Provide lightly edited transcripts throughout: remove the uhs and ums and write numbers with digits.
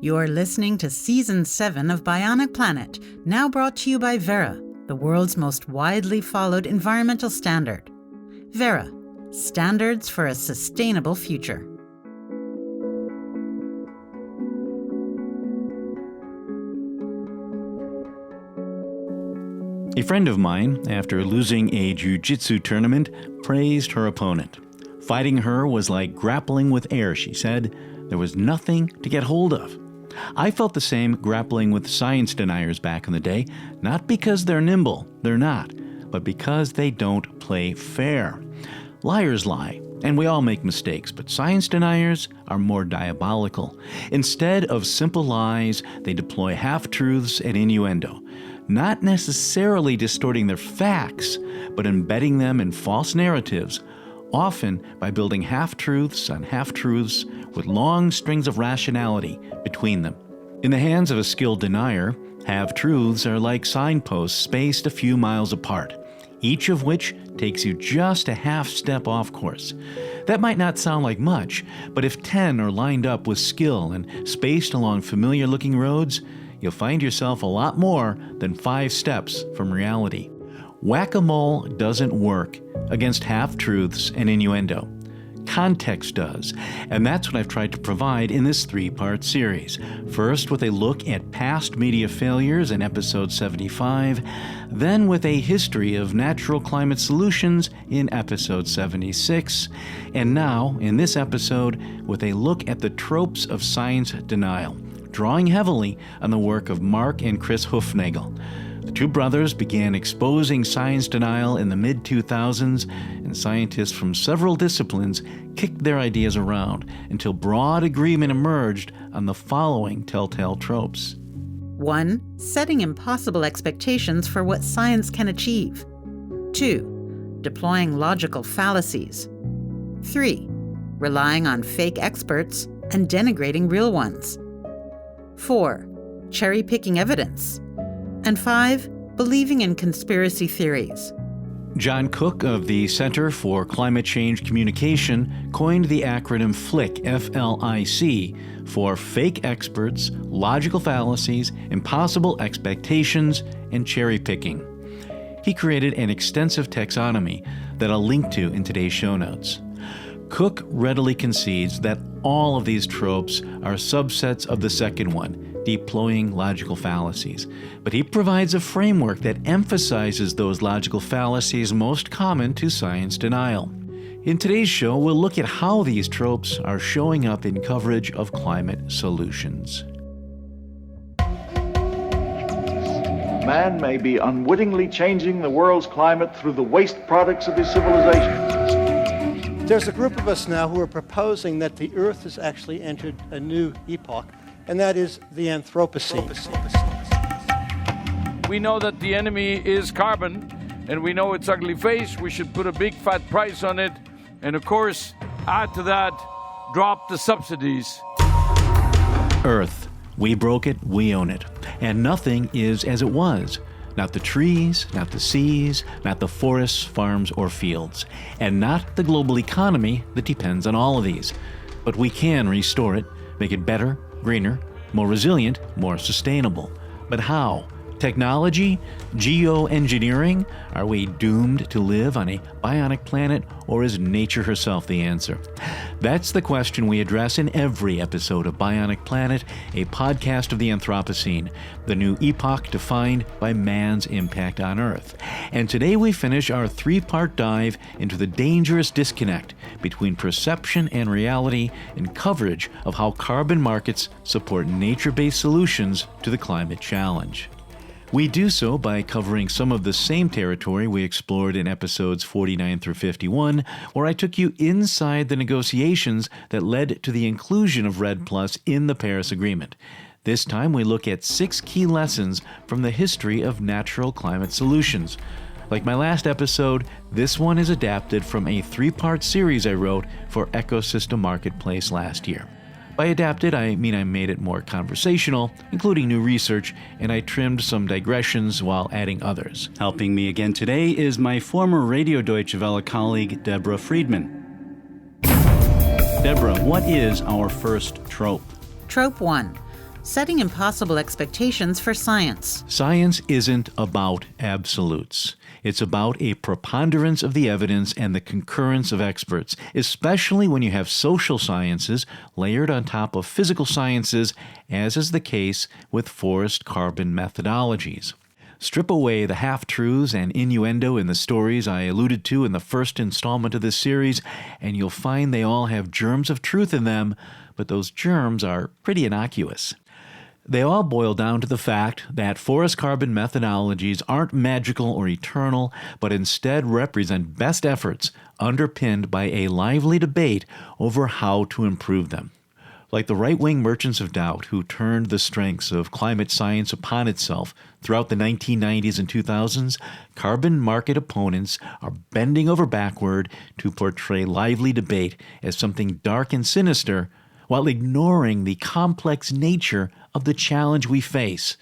You're listening to Season 7 of Bionic Planet, now brought to you by Verra, the world's most widely followed environmental standard. Verra, standards for a sustainable future. A friend of mine, after losing a jiu-jitsu tournament, praised her opponent. Fighting her was like grappling with air, she said. There was nothing to get hold of. I felt the same grappling with science deniers back in the day, not because they're nimble, they're not, but because they don't play fair. Liars lie, and we all make mistakes, but science deniers are more diabolical. Instead of simple lies, they deploy half-truths and innuendo, not necessarily distorting their facts, but embedding them in false narratives, often by building half-truths on half-truths with long strings of rationality between them. In the hands of a skilled denier, half-truths are like signposts spaced a few miles apart, each of which takes you just a half step off course. That might not sound like much, but if 10 are lined up with skill and spaced along familiar-looking roads, you'll find yourself a lot more than 5 steps from reality. Whack-a-mole doesn't work against half-truths and innuendo. Context does, and that's what I've tried to provide in this 3-part series. First, with a look at past media failures in episode 75, then with a history of natural climate solutions in episode 76, and now, in this episode, with a look at the tropes of science denial, drawing heavily on the work of Mark and Chris Hufnagel. The two brothers began exposing science denial in the mid-2000s, and scientists from several disciplines kicked their ideas around until broad agreement emerged on the following telltale tropes. 1. Setting impossible expectations for what science can achieve. 2. Deploying logical fallacies. 3. Relying on fake experts and denigrating real ones. 4. Cherry-picking evidence. And 5. Believing in conspiracy theories. John Cook of the Center for Climate Change Communication coined the acronym FLIC, F-L-I-C, for fake experts, logical fallacies, impossible expectations, and cherry picking. He created an extensive taxonomy that I'll link to in today's show notes. Cook readily concedes that all of these tropes are subsets of the second one, deploying logical fallacies. But he provides a framework that emphasizes those logical fallacies most common to science denial. In today's show, we'll look at how these tropes are showing up in coverage of climate solutions. Man may be unwittingly changing the world's climate through the waste products of his civilization. There's a group of us now who are proposing that the Earth has actually entered a new epoch, and that is the Anthropocene. We know that the enemy is carbon, and we know its ugly face. We should put a big fat price on it, and of course, add to that, drop the subsidies. Earth. We broke it, we own it. And nothing is as it was. Not the trees, not the seas, not the forests, farms, or fields. And not the global economy that depends on all of these. But we can restore it, make it better, greener, more resilient, more sustainable. But how? Technology? Geoengineering? Are we doomed to live on a bionic planet, or is nature herself the answer? That's the question we address in every episode of Bionic Planet, a podcast of the Anthropocene, the new epoch defined by man's impact on Earth. And today we finish our 3-part dive into the dangerous disconnect between perception and reality in coverage of how carbon markets support nature-based solutions to the climate challenge. We do so by covering some of the same territory we explored in episodes 49 through 51, where I took you inside the negotiations that led to the inclusion of REDD+ in the Paris Agreement. This time we look at 6 key lessons from the history of natural climate solutions. Like my last episode, this one is adapted from a 3-part series I wrote for Ecosystem Marketplace last year. By adapted, I mean I made it more conversational, including new research, and I trimmed some digressions while adding others. Helping me again today is my former Radio Deutsche Welle colleague, Deborah Friedman. Deborah, what is our first trope? Trope 1. Setting impossible expectations for science. Science isn't about absolutes. It's about a preponderance of the evidence and the concurrence of experts, especially when you have social sciences layered on top of physical sciences, as is the case with forest carbon methodologies. Strip away the half-truths and innuendo in the stories I alluded to in the first installment of this series, and you'll find they all have germs of truth in them, but those germs are pretty innocuous. They all boil down to the fact that forest carbon methodologies aren't magical or eternal, but instead represent best efforts underpinned by a lively debate over how to improve them. Like the right-wing merchants of doubt who turned the strengths of climate science upon itself throughout the 1990s and 2000s, carbon market opponents are bending over backward to portray lively debate as something dark and sinister, while ignoring the complex nature of the challenge we face.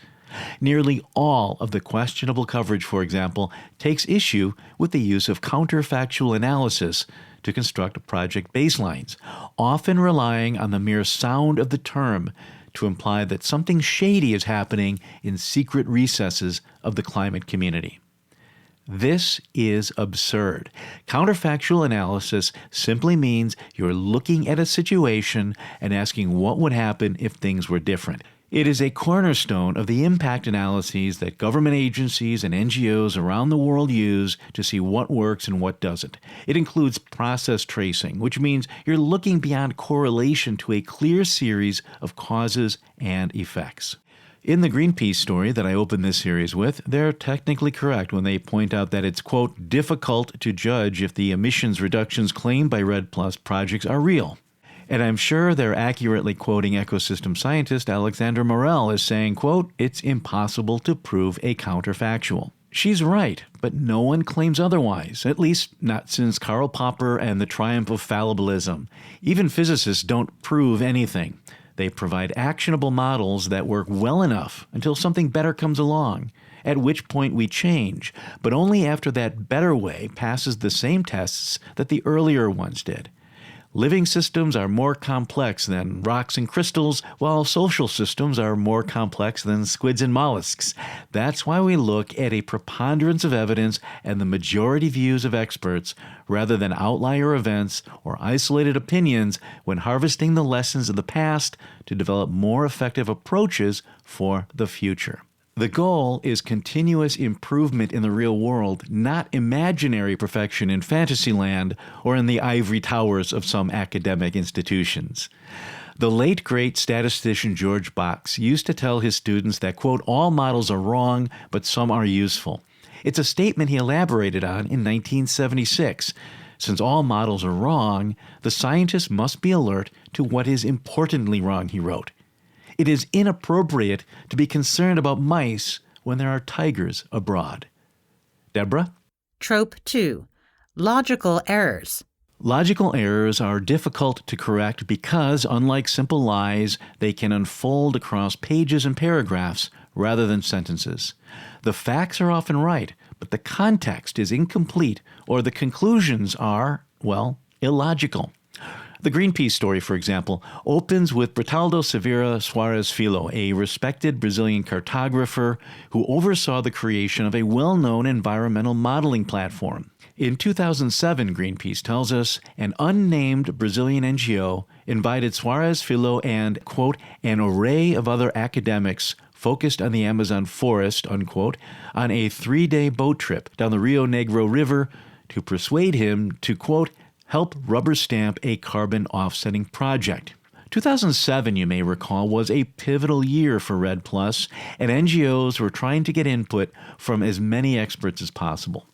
Nearly all of the questionable coverage, for example, takes issue with the use of counterfactual analysis to construct project baselines, often relying on the mere sound of the term to imply that something shady is happening in secret recesses of the climate community. This is absurd. Counterfactual analysis simply means you're looking at a situation and asking what would happen if things were different. It is a cornerstone of the impact analyses that government agencies and NGOs around the world use to see what works and what doesn't. It includes process tracing, which means you're looking beyond correlation to a clear series of causes and effects. In the Greenpeace story that I opened this series with, they're technically correct when they point out that it's, quote, difficult to judge if the emissions reductions claimed by REDD+ projects are real. And I'm sure they're accurately quoting ecosystem scientist Alexandra Morel as saying, quote, it's impossible to prove a counterfactual. She's right, but no one claims otherwise, at least not since Karl Popper and the triumph of fallibilism. Even physicists don't prove anything. They provide actionable models that work well enough until something better comes along, at which point we change, but only after that better way passes the same tests that the earlier ones did. Living systems are more complex than rocks and crystals, while social systems are more complex than squids and mollusks. That's why we look at a preponderance of evidence and the majority views of experts, rather than outlier events or isolated opinions when harvesting the lessons of the past to develop more effective approaches for the future. The goal is continuous improvement in the real world, not imaginary perfection in fantasyland or in the ivory towers of some academic institutions. The late great statistician George Box used to tell his students that, quote, all models are wrong, but some are useful. It's a statement he elaborated on in 1976. Since all models are wrong, the scientist must be alert to what is importantly wrong, he wrote. It is inappropriate to be concerned about mice when there are tigers abroad. Deborah? Trope 2. Logical errors. Logical errors are difficult to correct because, unlike simple lies, they can unfold across pages and paragraphs rather than sentences. The facts are often right, but the context is incomplete or the conclusions are, well, illogical. The Greenpeace story, for example, opens with Bertaldo Severa Soares Filho, a respected Brazilian cartographer who oversaw the creation of a well-known environmental modeling platform. In 2007, Greenpeace tells us, an unnamed Brazilian NGO invited Soares Filho and, quote, an array of other academics focused on the Amazon forest, unquote, on a 3-day boat trip down the Rio Negro River to persuade him to, quote, help rubber stamp a carbon offsetting project. 2007, you may recall, was a pivotal year for REDD+, and NGOs were trying to get input from as many experts as possible.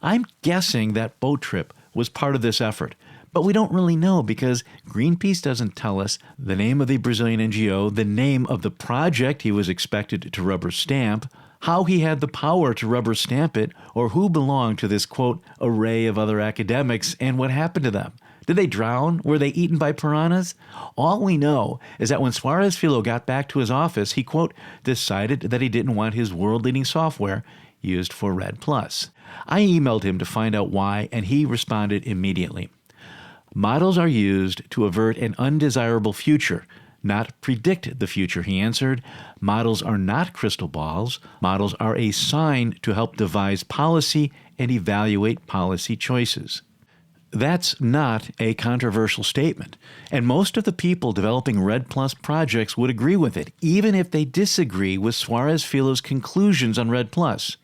I'm guessing that boat trip was part of this effort, but we don't really know because Greenpeace doesn't tell us the name of the Brazilian NGO, the name of the project he was expected to rubber stamp, how he had the power to rubber stamp it, or who belonged to this, quote, array of other academics, and what happened to them. Did they drown? Were they eaten by piranhas? All we know is that when Soares Filho got back to his office, he, quote, decided that he didn't want his world-leading software used for REDD+. I emailed him to find out why, and he responded immediately. Models are used to avert an undesirable future, not predict the future, he answered. Models are not crystal balls. Models are a sign to help devise policy and evaluate policy choices. That's not a controversial statement, and most of the people developing REDD Plus projects would agree with it, even if they disagree with Suarez-Filo's conclusions on REDD Plus.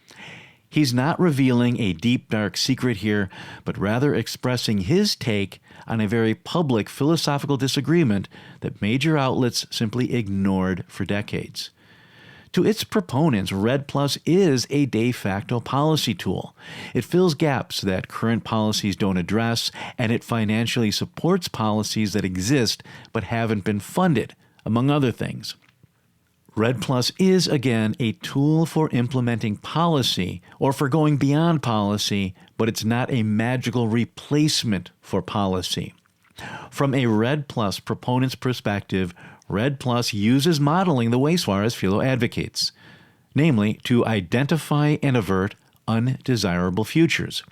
He's not revealing a deep, dark secret here, but rather expressing his take on a very public philosophical disagreement that major outlets simply ignored for decades. To its proponents, REDD Plus is a de facto policy tool. It fills gaps that current policies don't address, and it financially supports policies that exist but haven't been funded, among other things. REDD Plus is, again, a tool for implementing policy or for going beyond policy, but it's not a magical replacement for policy. From a REDD Plus proponent's perspective, REDD Plus uses modeling the way Suarez-Filo advocates, namely to identify and avert undesirable futures.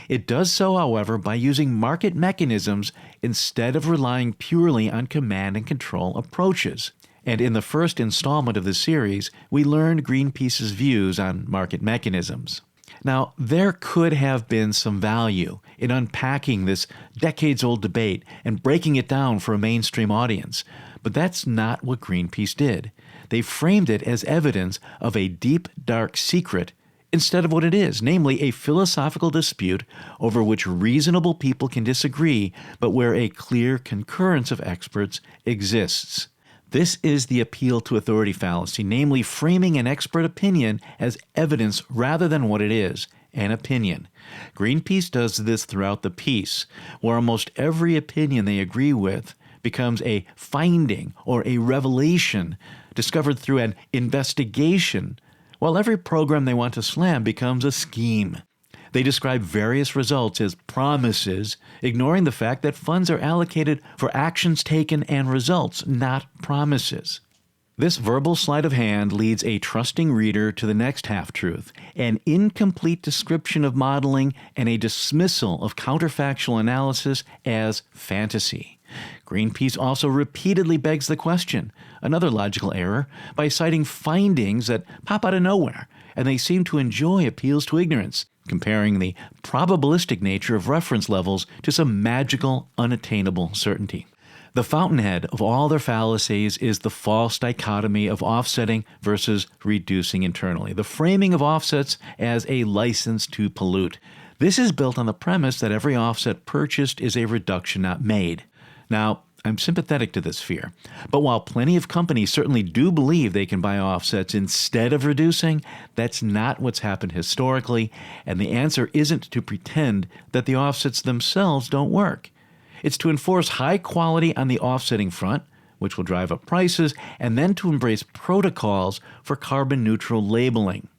It does so, however, by using market mechanisms instead of relying purely on command and control approaches. And in the first installment of the series, we learned Greenpeace's views on market mechanisms. Now, there could have been some value in unpacking this decades-old debate and breaking it down for a mainstream audience, but that's not what Greenpeace did. They framed it as evidence of a deep, dark secret instead of what it is, namely a philosophical dispute over which reasonable people can disagree, but where a clear concurrence of experts exists. This is the appeal to authority fallacy, namely framing an expert opinion as evidence rather than what it is, an opinion. Greenpeace does this throughout the piece, where almost every opinion they agree with becomes a finding or a revelation discovered through an investigation, while every program they want to slam becomes a scheme. They describe various results as promises, ignoring the fact that funds are allocated for actions taken and results, not promises. This verbal sleight of hand leads a trusting reader to the next half-truth, an incomplete description of modeling and a dismissal of counterfactual analysis as fantasy. Greenpeace also repeatedly begs the question, another logical error, by citing findings that pop out of nowhere, and they seem to enjoy appeals to ignorance, comparing the probabilistic nature of reference levels to some magical, unattainable certainty. The fountainhead of all their fallacies is the false dichotomy of offsetting versus reducing internally, the framing of offsets as a license to pollute. This is built on the premise that every offset purchased is a reduction not made. Now, I'm sympathetic to this fear, but while plenty of companies certainly do believe they can buy offsets instead of reducing, that's not what's happened historically, and the answer isn't to pretend that the offsets themselves don't work. It's to enforce high quality on the offsetting front, which will drive up prices, and then to embrace protocols for carbon neutral labeling.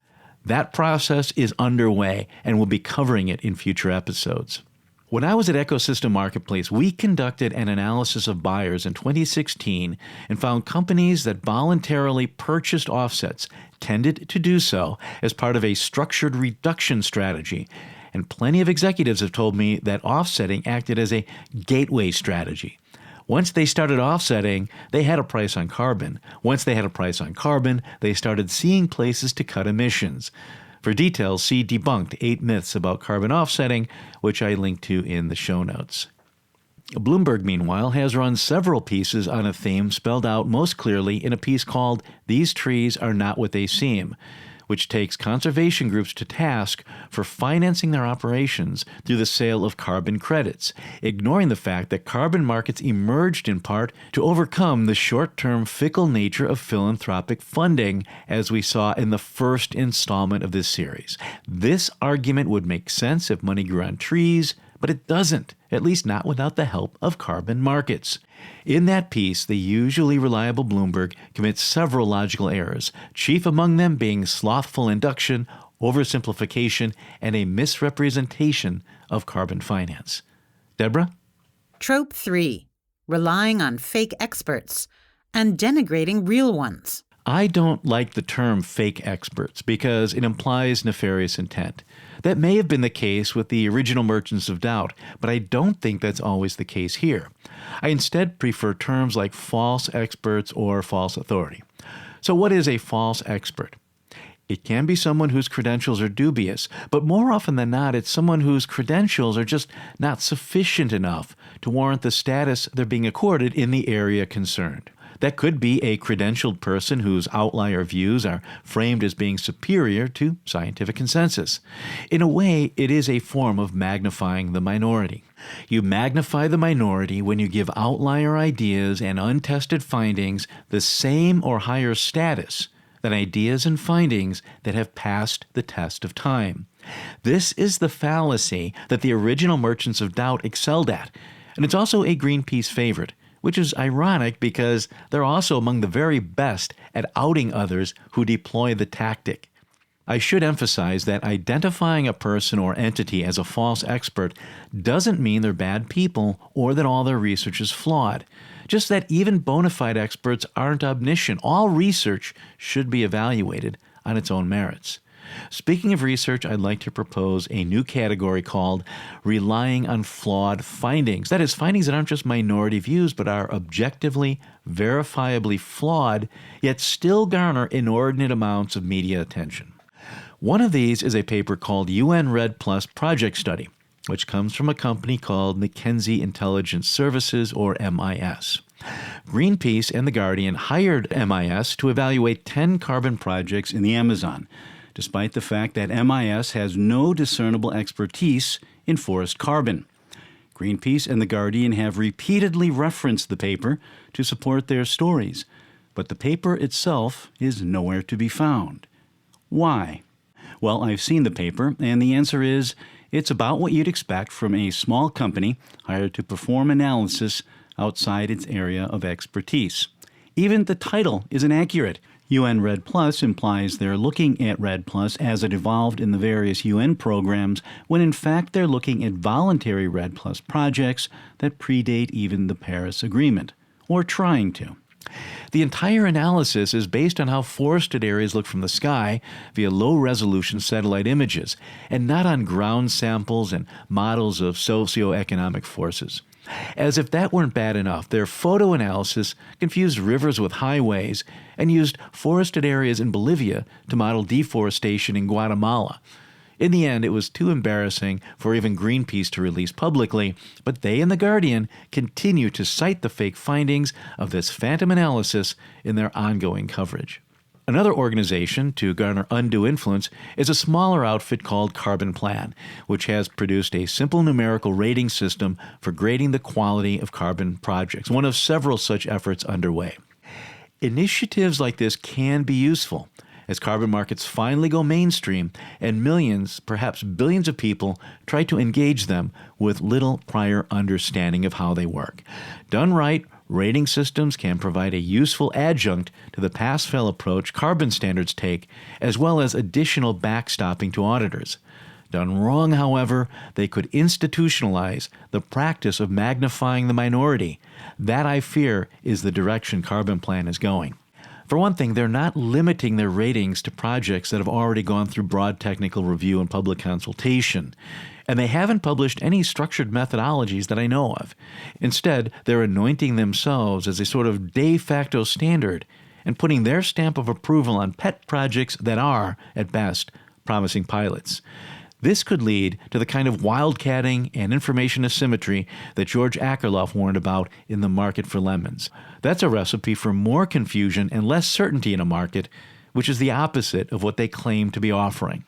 That process is underway, and we'll be covering it in future episodes. When I was at Ecosystem Marketplace, we conducted an analysis of buyers in 2016 and found companies that voluntarily purchased offsets tended to do so as part of a structured reduction strategy. And plenty of executives have told me that offsetting acted as a gateway strategy. Once they started offsetting, they had a price on carbon. Once they had a price on carbon, they started seeing places to cut emissions. For details, see Debunked 8 Myths About Carbon Offsetting, which I link to in the show notes. Bloomberg, meanwhile, has run several pieces on a theme spelled out most clearly in a piece called These Trees Are Not What They Seem, which takes conservation groups to task for financing their operations through the sale of carbon credits, ignoring the fact that carbon markets emerged in part to overcome the short-term fickle nature of philanthropic funding, as we saw in the first installment of this series. This argument would make sense if money grew on trees, but it doesn't, at least not without the help of carbon markets. In that piece, the usually reliable Bloomberg commits several logical errors, chief among them being slothful induction, oversimplification, and a misrepresentation of carbon finance. Deborah? Trope 3, relying on fake experts and denigrating real ones. I don't like the term fake experts because it implies nefarious intent. That may have been the case with the original Merchants of Doubt, but I don't think that's always the case here. I instead prefer terms like false experts or false authority. So what is a false expert? It can be someone whose credentials are dubious, but more often than not, it's someone whose credentials are just not sufficient enough to warrant the status they're being accorded in the area concerned. That could be a credentialed person whose outlier views are framed as being superior to scientific consensus. In a way, it is a form of magnifying the minority. You magnify the minority when you give outlier ideas and untested findings the same or higher status than ideas and findings that have passed the test of time. This is the fallacy that the original Merchants of Doubt excelled at, and it's also a Greenpeace favorite, which is ironic because they're also among the very best at outing others who deploy the tactic. I should emphasize that identifying a person or entity as a false expert doesn't mean they're bad people or that all their research is flawed. Just that even bona fide experts aren't omniscient. All research should be evaluated on its own merits. Speaking of research, I'd like to propose a new category called relying on flawed findings. That is, findings that aren't just minority views, but are objectively, verifiably flawed, yet still garner inordinate amounts of media attention. One of these is a paper called UN Red Plus Project Study, which comes from a company called McKinsey Intelligence Services, or MIS. Greenpeace and The Guardian hired MIS to evaluate 10 carbon projects in the Amazon, despite the fact that MIS has no discernible expertise in forest carbon. Greenpeace and The Guardian have repeatedly referenced the paper to support their stories, but the paper itself is nowhere to be found. Why? Well, I've seen the paper, and the answer is it's about what you'd expect from a small company hired to perform analysis outside its area of expertise. Even the title isn't accurate. UN Red Plus implies they're looking at Red Plus as it evolved in the various UN programs, when in fact they're looking at voluntary Red Plus projects that predate even the Paris Agreement, or trying to. The entire analysis is based on how forested areas look from the sky via low-resolution satellite images, and not on ground samples and models of socioeconomic forces. As if that weren't bad enough, their photo analysis confused rivers with highways and used forested areas in Bolivia to model deforestation in Guatemala. In the end, it was too embarrassing for even Greenpeace to release publicly, but they and The Guardian continue to cite the fake findings of this phantom analysis in their ongoing coverage. Another organization to garner undue influence is a smaller outfit called Carbon Plan, which has produced a simple numerical rating system for grading the quality of carbon projects, one of several such efforts underway. Initiatives like this can be useful as carbon markets finally go mainstream and millions, perhaps billions of people try to engage them with little prior understanding of how they work. Done right, rating systems can provide a useful adjunct to the pass-fail approach carbon standards take, as well as additional backstopping to auditors. Done wrong, however, they could institutionalize the practice of magnifying the minority. That, I fear, is the direction Carbon Plan is going. For one thing, they're not limiting their ratings to projects that have already gone through broad technical review and public consultation. And they haven't published any structured methodologies that I know of. Instead, they're anointing themselves as a sort of de facto standard and putting their stamp of approval on pet projects that are, at best, promising pilots. This could lead to the kind of wildcatting and information asymmetry that George Akerlof warned about in The Market for Lemons. That's a recipe for more confusion and less certainty in a market, which is the opposite of what they claim to be offering.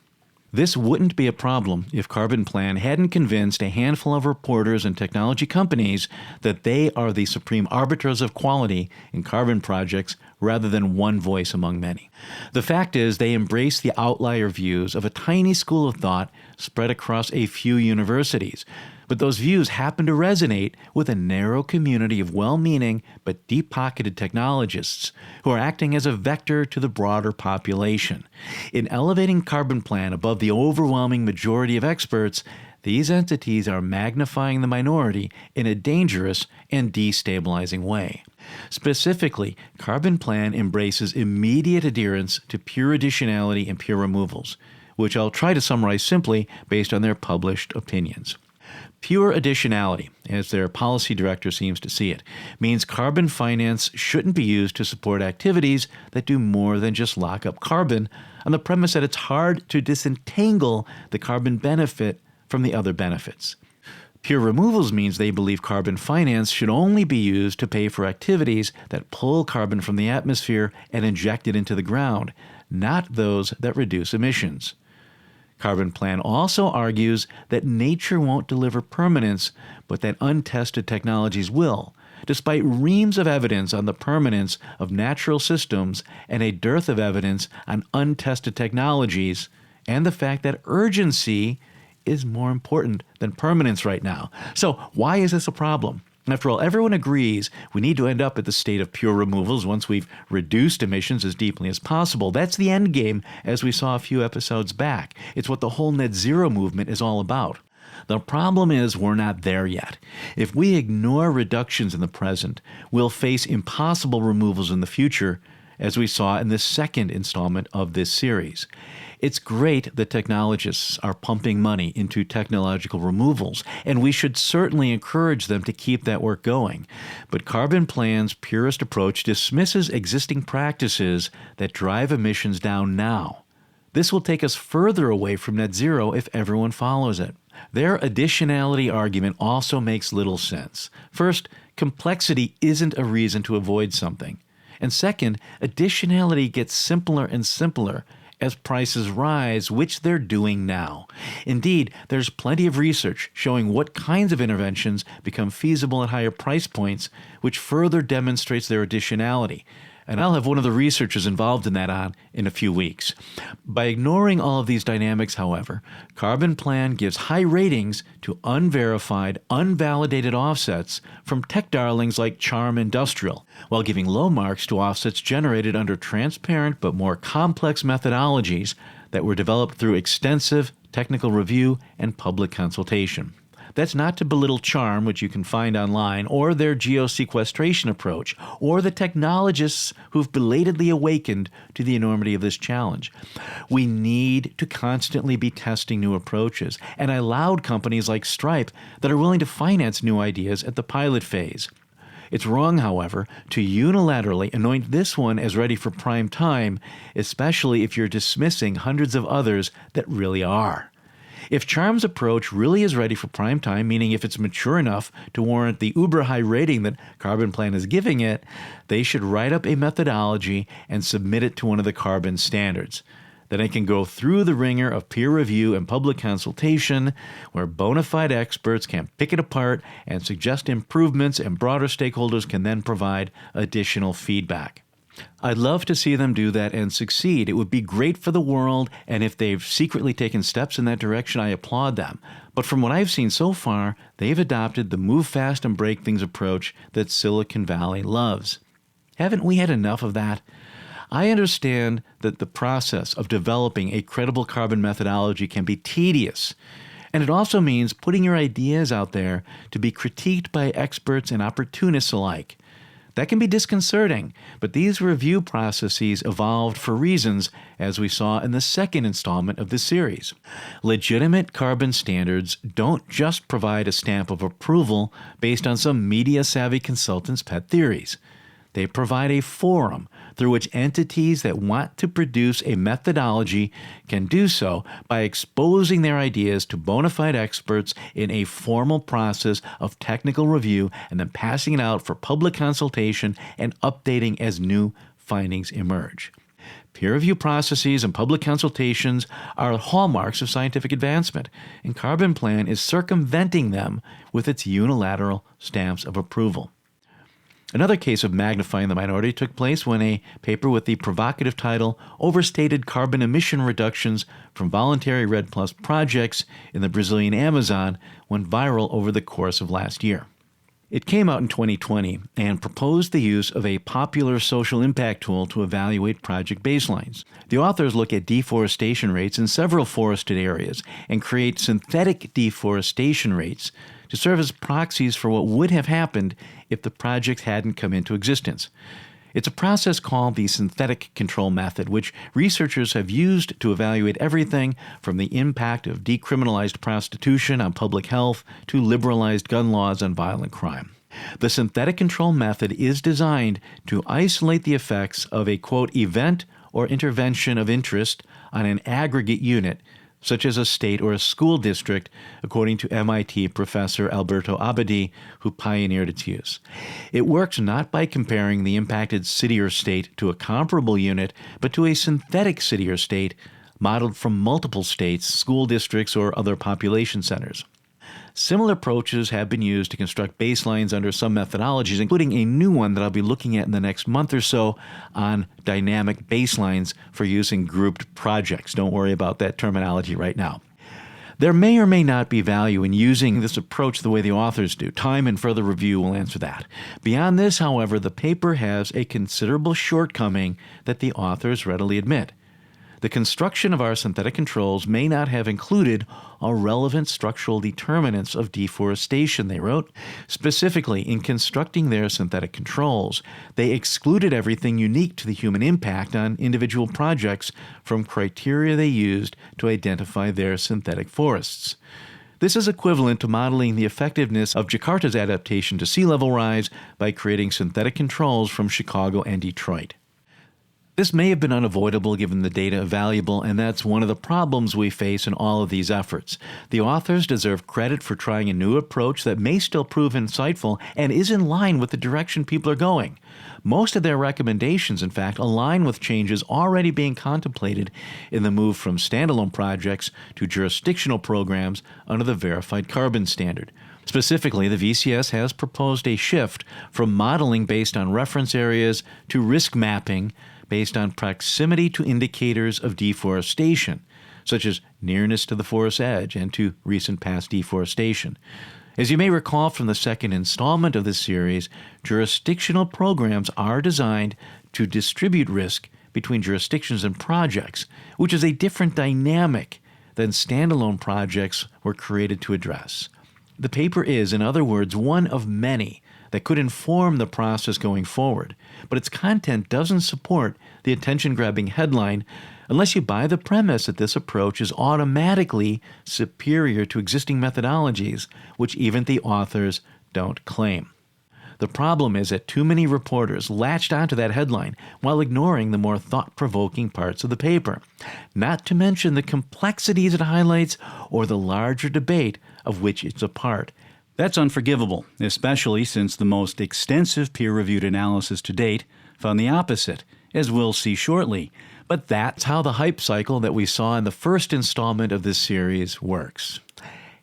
This wouldn't be a problem if Carbon Plan hadn't convinced a handful of reporters and technology companies that they are the supreme arbiters of quality in carbon projects rather than one voice among many. The fact is, they embrace the outlier views of a tiny school of thought spread across a few universities. But those views happen to resonate with a narrow community of well-meaning but deep-pocketed technologists who are acting as a vector to the broader population. In elevating Carbon Plan above the overwhelming majority of experts, These entities are magnifying the minority in a dangerous and destabilizing way. Specifically, Carbon Plan embraces immediate adherence to pure additionality and pure removals, which I'll try to summarize simply based on their published opinions. Pure additionality, as their policy director seems to see it, means carbon finance shouldn't be used to support activities that do more than just lock up carbon, on the premise that it's hard to disentangle the carbon benefit from the other benefits. Pure removals means they believe carbon finance should only be used to pay for activities that pull carbon from the atmosphere and inject it into the ground, not those that reduce emissions. Carbon Plan also argues that nature won't deliver permanence, but that untested technologies will, despite reams of evidence on the permanence of natural systems and a dearth of evidence on untested technologies, and the fact that urgency is more important than permanence right now. So why is this a problem? After all, everyone agrees we need to end up at the state of pure removals once we've reduced emissions as deeply as possible. That's the end game, as we saw a few episodes back. It's what the whole net zero movement is all about. The problem is we're not there yet. If we ignore reductions in the present, we'll face impossible removals in the future, as we saw in the second installment of this series. It's great that technologists are pumping money into technological removals, and we should certainly encourage them to keep that work going. But Carbon Plan's purist approach dismisses existing practices that drive emissions down now. This will take us further away from net zero if everyone follows it. Their additionality argument also makes little sense. First, complexity isn't a reason to avoid something. And second, additionality gets simpler and simpler as prices rise, which they're doing now. Indeed, there's plenty of research showing what kinds of interventions become feasible at higher price points, which further demonstrates their additionality. And I'll have one of the researchers involved in that on in a few weeks. By ignoring all of these dynamics, however, Carbon Plan gives high ratings to unverified, unvalidated offsets from tech darlings like Charm Industrial, while giving low marks to offsets generated under transparent but more complex methodologies that were developed through extensive technical review and public consultation. That's not to belittle Charm, which you can find online, or their geosequestration approach, or the technologists who've belatedly awakened to the enormity of this challenge. We need to constantly be testing new approaches, and I laud companies like Stripe that are willing to finance new ideas at the pilot phase. It's wrong, however, to unilaterally anoint this one as ready for prime time, especially if you're dismissing hundreds of others that really are. If Charm's approach really is ready for prime time, meaning if it's mature enough to warrant the uber-high rating that Carbon Plan is giving it, they should write up a methodology and submit it to one of the carbon standards. Then it can go through the ringer of peer review and public consultation, where bona fide experts can pick it apart and suggest improvements, and broader stakeholders can then provide additional feedback. I'd love to see them do that and succeed. It would be great for the world, and if they've secretly taken steps in that direction, I applaud them. But from what I've seen so far, they've adopted the move fast and break things approach that Silicon Valley loves. Haven't we had enough of that? I understand that the process of developing a credible carbon methodology can be tedious, and it also means putting your ideas out there to be critiqued by experts and opportunists alike. That can be disconcerting, but these review processes evolved for reasons, as we saw in the second installment of this series. Legitimate carbon standards don't just provide a stamp of approval based on some media-savvy consultant's pet theories. They provide a forum through which entities that want to produce a methodology can do so by exposing their ideas to bona fide experts in a formal process of technical review and then passing it out for public consultation and updating as new findings emerge. Peer review processes and public consultations are hallmarks of scientific advancement, and Carbon Plan is circumventing them with its unilateral stamps of approval. Another case of magnifying the minority took place when a paper with the provocative title Overstated Carbon Emission Reductions from Voluntary REDD+ projects in the Brazilian Amazon went viral over the course of last year. It came out in 2020 and proposed the use of a popular social impact tool to evaluate project baselines. The authors look at deforestation rates in several forested areas and create synthetic deforestation rates to serve as proxies for what would have happened if the project hadn't come into existence. It's a process called the synthetic control method, which researchers have used to evaluate everything from the impact of decriminalized prostitution on public health to liberalized gun laws on violent crime. The synthetic control method is designed to isolate the effects of a, quote, event or intervention of interest on an aggregate unit, such as a state or a school district, according to MIT professor Alberto Abadi, who pioneered its use. It works not by comparing the impacted city or state to a comparable unit, but to a synthetic city or state modeled from multiple states, school districts, or other population centers. Similar approaches have been used to construct baselines under some methodologies, including a new one that I'll be looking at in the next month or so on dynamic baselines for use in grouped projects. Don't worry about that terminology right now. There may or may not be value in using this approach the way the authors do. Time and further review will answer that. Beyond this, however, the paper has a considerable shortcoming that the authors readily admit. The construction of our synthetic controls may not have included all relevant structural determinants of deforestation, they wrote. Specifically, in constructing their synthetic controls, they excluded everything unique to the human impact on individual projects from criteria they used to identify their synthetic forests. This is equivalent to modeling the effectiveness of Jakarta's adaptation to sea level rise by creating synthetic controls from Chicago and Detroit. This may have been unavoidable given the data available, and that's one of the problems we face in all of these efforts. The authors deserve credit for trying a new approach that may still prove insightful and is in line with the direction people are going. Most of their recommendations, in fact, align with changes already being contemplated in the move from standalone projects to jurisdictional programs under the Verified Carbon Standard. Specifically, the VCS has proposed a shift from modeling based on reference areas to risk mapping based on proximity to indicators of deforestation, such as nearness to the forest edge and to recent past deforestation. As you may recall from the second installment of this series, jurisdictional programs are designed to distribute risk between jurisdictions and projects, which is a different dynamic than standalone projects were created to address. The paper is, in other words, one of many that could inform the process going forward, but its content doesn't support the attention-grabbing headline unless you buy the premise that this approach is automatically superior to existing methodologies, which even the authors don't claim. The problem is that too many reporters latched onto that headline while ignoring the more thought-provoking parts of the paper, not to mention the complexities it highlights or the larger debate of which it's a part. That's unforgivable, especially since the most extensive peer-reviewed analysis to date found the opposite, as we'll see shortly. But that's how the hype cycle that we saw in the first installment of this series works.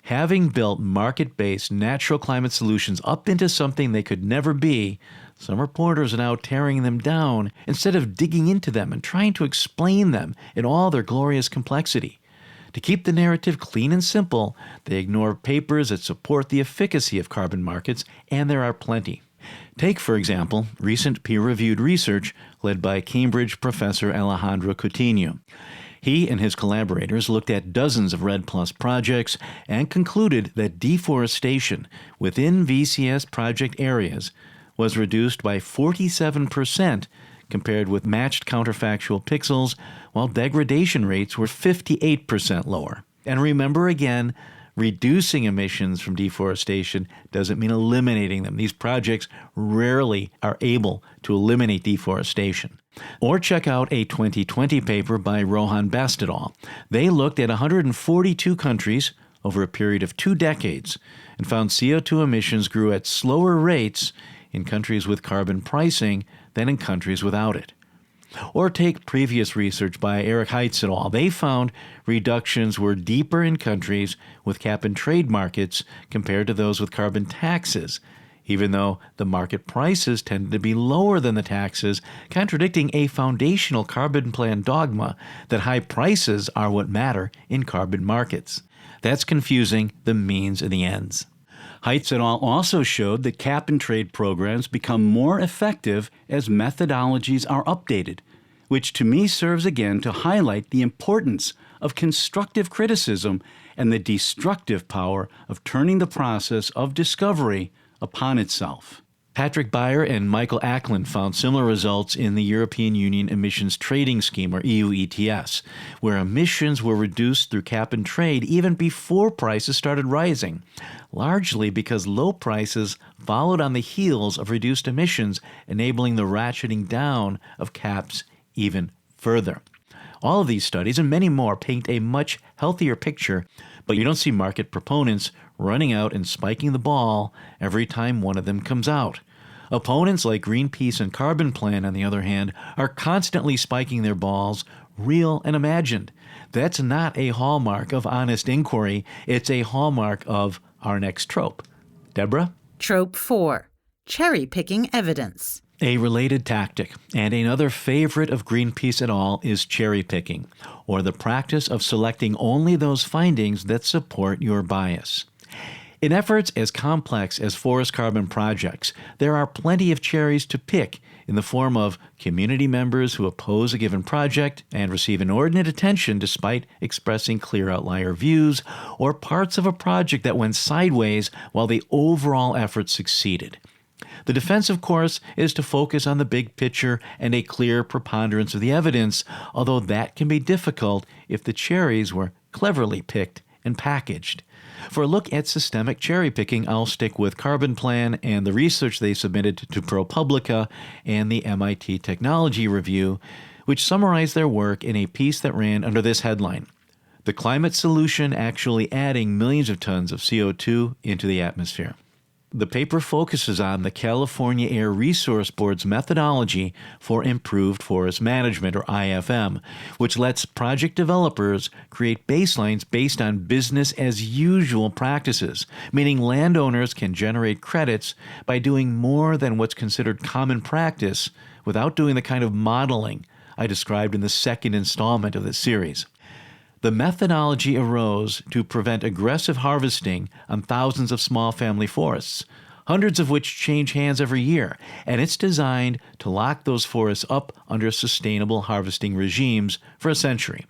Having built market-based natural climate solutions up into something they could never be, some reporters are now tearing them down instead of digging into them and trying to explain them in all their glorious complexity. To keep the narrative clean and simple, they ignore papers that support the efficacy of carbon markets, and there are plenty. Take, for example, recent peer-reviewed research led by Cambridge professor Alejandro Coutinho. He and his collaborators looked at dozens of REDD+ projects and concluded that deforestation within VCS project areas was reduced by 47% compared with matched counterfactual pixels, while degradation rates were 58% lower. And remember again, reducing emissions from deforestation doesn't mean eliminating them. These projects rarely are able to eliminate deforestation. Or check out a 2020 paper by Rohan Best et al. They looked at 142 countries over a period of 2 decades and found CO2 emissions grew at slower rates in countries with carbon pricing than in countries without it. Or take previous research by Eric Heitz et al. They found reductions were deeper in countries with cap-and-trade markets compared to those with carbon taxes, even though the market prices tended to be lower than the taxes, contradicting a foundational carbon plan dogma that high prices are what matter in carbon markets. That's confusing the means and the ends. Heitz et al. Also showed that cap-and-trade programs become more effective as methodologies are updated, which to me serves again to highlight the importance of constructive criticism and the destructive power of turning the process of discovery upon itself. Patrick Beyer and Michael Ackland found similar results in the European Union Emissions Trading Scheme, or EU ETS, where emissions were reduced through cap and trade even before prices started rising, largely because low prices followed on the heels of reduced emissions, enabling the ratcheting down of caps even further. All of these studies and many more paint a much healthier picture, but you don't see market proponents running out and spiking the ball every time one of them comes out. Opponents like Greenpeace and Carbon Plan, on the other hand, are constantly spiking their balls, real and imagined. That's not a hallmark of honest inquiry. It's a hallmark of our next trope. Deborah? Trope 4. Cherry-picking evidence. A related tactic, and another favorite of Greenpeace et al., is cherry-picking, or the practice of selecting only those findings that support your bias. In efforts as complex as forest carbon projects, there are plenty of cherries to pick in the form of community members who oppose a given project and receive inordinate attention despite expressing clear outlier views, or parts of a project that went sideways while the overall effort succeeded. The defense, of course, is to focus on the big picture and a clear preponderance of the evidence, although that can be difficult if the cherries were cleverly picked and packaged. For a look at systemic cherry-picking, I'll stick with Carbon Plan and the research they submitted to ProPublica and the MIT Technology Review, which summarized their work in a piece that ran under this headline: "The Climate Solution Actually Adding Millions of Tons of CO2 into the Atmosphere." The paper focuses on the California Air Resource Board's methodology for improved forest management, or IFM, which lets project developers create baselines based on business-as-usual practices, meaning landowners can generate credits by doing more than what's considered common practice without doing the kind of modeling I described in the second installment of this series. The methodology arose to prevent aggressive harvesting on thousands of small family forests, hundreds of which change hands every year, and it's designed to lock those forests up under sustainable harvesting regimes for a century.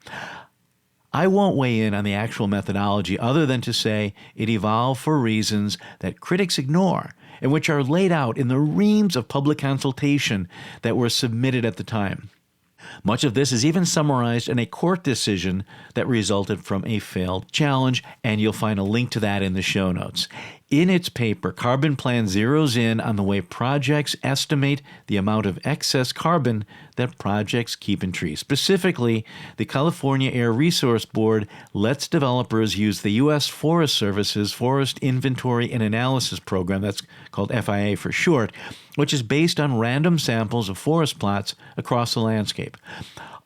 I won't weigh in on the actual methodology other than to say it evolved for reasons that critics ignore and which are laid out in the reams of public consultation that were submitted at the time. Much of this is even summarized in a court decision that resulted from a failed challenge, and you'll find a link to that in the show notes. In its paper, Carbon Plan zeroes in on the way projects estimate the amount of excess carbon that projects keep in trees. Specifically, the California Air Resource Board lets developers use the U.S. Forest Service's Forest Inventory and Analysis Program, that's called FIA for short, which is based on random samples of forest plots across the landscape.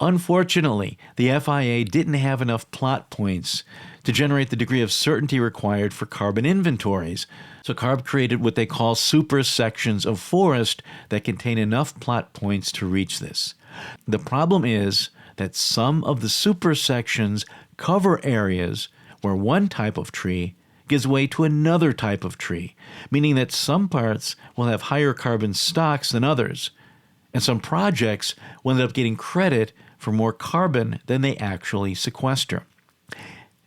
Unfortunately, the FIA didn't have enough plot points to generate the degree of certainty required for carbon inventories, so CARB created what they call super sections of forest that contain enough plot points to reach this. The problem is that some of the super sections cover areas where one type of tree gives way to another type of tree, meaning that some parts will have higher carbon stocks than others, and some projects will end up getting credit for more carbon than they actually sequester.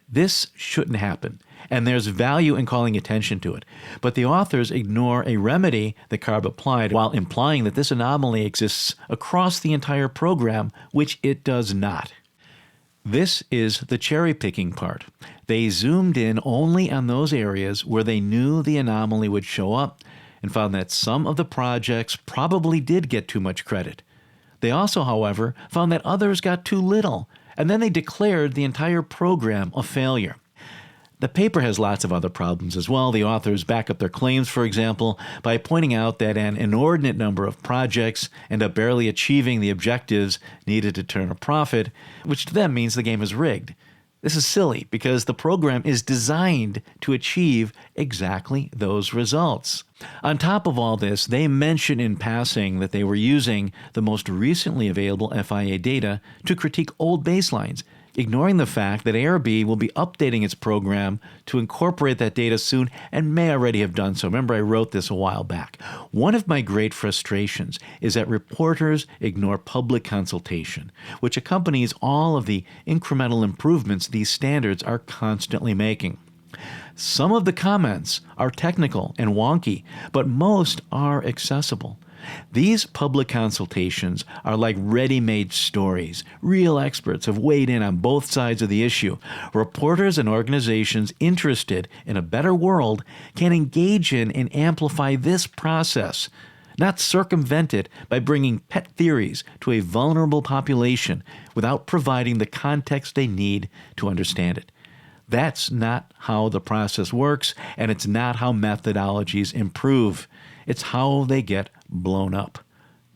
This shouldn't happen, and there's value in calling attention to it, but the authors ignore a remedy that CARB applied while implying that this anomaly exists across the entire program, which it does not. This is the cherry-picking part. They zoomed in only on those areas where they knew the anomaly would show up and found that some of the projects probably did get too much credit. They also, however, found that others got too little, and then they declared the entire program a failure. The paper has lots of other problems as well. The authors back up their claims, for example, by pointing out that an inordinate number of projects end up barely achieving the objectives needed to turn a profit, which to them means the game is rigged. This is silly because the program is designed to achieve exactly those results. On top of all this, they mention in passing that they were using the most recently available FIA data to critique old baselines, ignoring the fact that ARB will be updating its program to incorporate that data soon and may already have done so. Remember, I wrote this a while back. One of my great frustrations is that reporters ignore public consultation, which accompanies all of the incremental improvements these standards are constantly making. Some of the comments are technical and wonky, but most are accessible. These public consultations are like ready-made stories. Real experts have weighed in on both sides of the issue. Reporters and organizations interested in a better world can engage in and amplify this process, not circumvent it by bringing pet theories to a vulnerable population without providing the context they need to understand it. That's not how the process works, and it's not how methodologies improve. It's how they get blown up.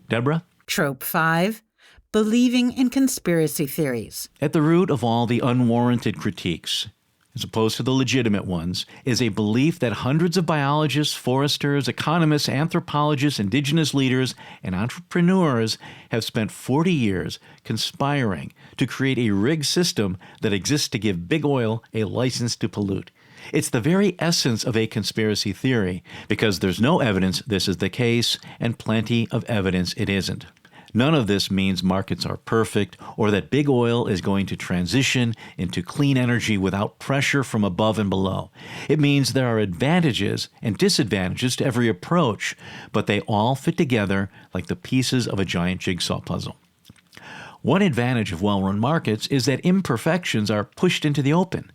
Deborah? Trope 5, believing in conspiracy theories. At the root of all the unwarranted critiques, as opposed to the legitimate ones, is a belief that hundreds of biologists, foresters, economists, anthropologists, indigenous leaders, and entrepreneurs have spent 40 years conspiring to create a rigged system that exists to give big oil a license to pollute. It's the very essence of a conspiracy theory, because there's no evidence this is the case, and plenty of evidence it isn't. None of this means markets are perfect or that big oil is going to transition into clean energy without pressure from above and below. It means there are advantages and disadvantages to every approach, but they all fit together like the pieces of a giant jigsaw puzzle. One advantage of well-run markets is that imperfections are pushed into the open,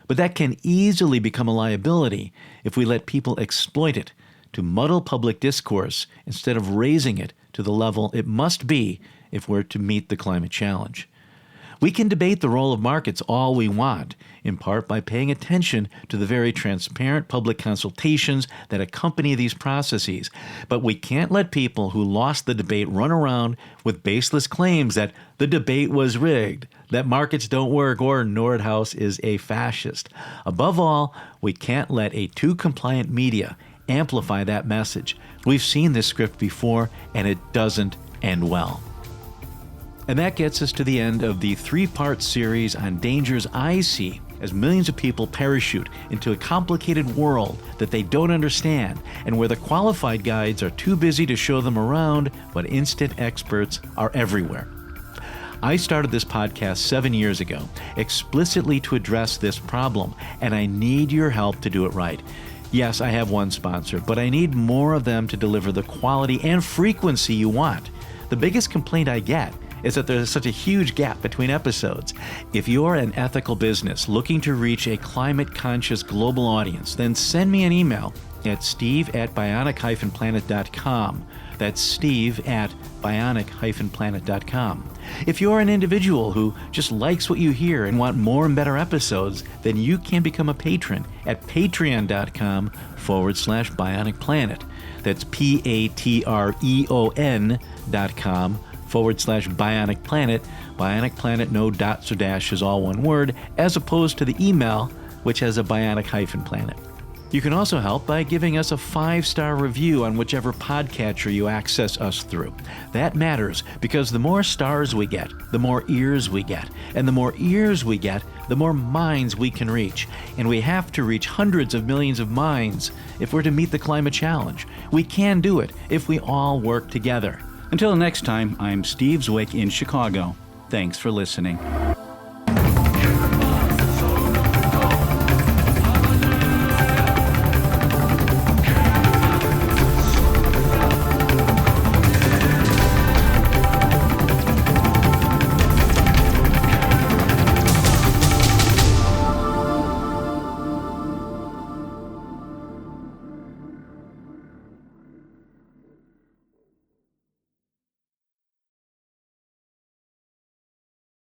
but that can easily become a liability if we let people exploit it to muddle public discourse instead of raising it to the level it must be if we're to meet the climate challenge. We can debate the role of markets all we want, in part by paying attention to the very transparent public consultations that accompany these processes, but we can't let people who lost the debate run around with baseless claims that the debate was rigged, that markets don't work, or Nordhaus is a fascist. Above all, we can't let a too compliant media amplify that message. We've seen this script before, and it doesn't end well. And that gets us to the end of the 3-part series on dangers I see as millions of people parachute into a complicated world that they don't understand, and where the qualified guides are too busy to show them around, but instant experts are everywhere. I started this podcast 7 years ago, explicitly to address this problem, and I need your help to do it right. Yes, I have one sponsor, but I need more of them to deliver the quality and frequency you want. The biggest complaint I get is that there's such a huge gap between episodes. If you're an ethical business looking to reach a climate-conscious global audience, then send me an email at steve@bionic-planet.com. That's steve@bionic-planet.com. If you're an individual who just likes what you hear and want more and better episodes, then you can become a patron at patreon.com/bionicplanet. That's patreon.com/Bionic Planet. Bionic Planet, no dots or dashes, all one word, as opposed to the email, which has a bionic-planet. You can also help by giving us a 5-star review on whichever podcatcher you access us through. That matters because the more stars we get, the more ears we get. And the more ears we get, the more minds we can reach. And we have to reach hundreds of millions of minds if we're to meet the climate challenge. We can do it if we all work together. Until next time, I'm Steve Zwick in Chicago. Thanks for listening.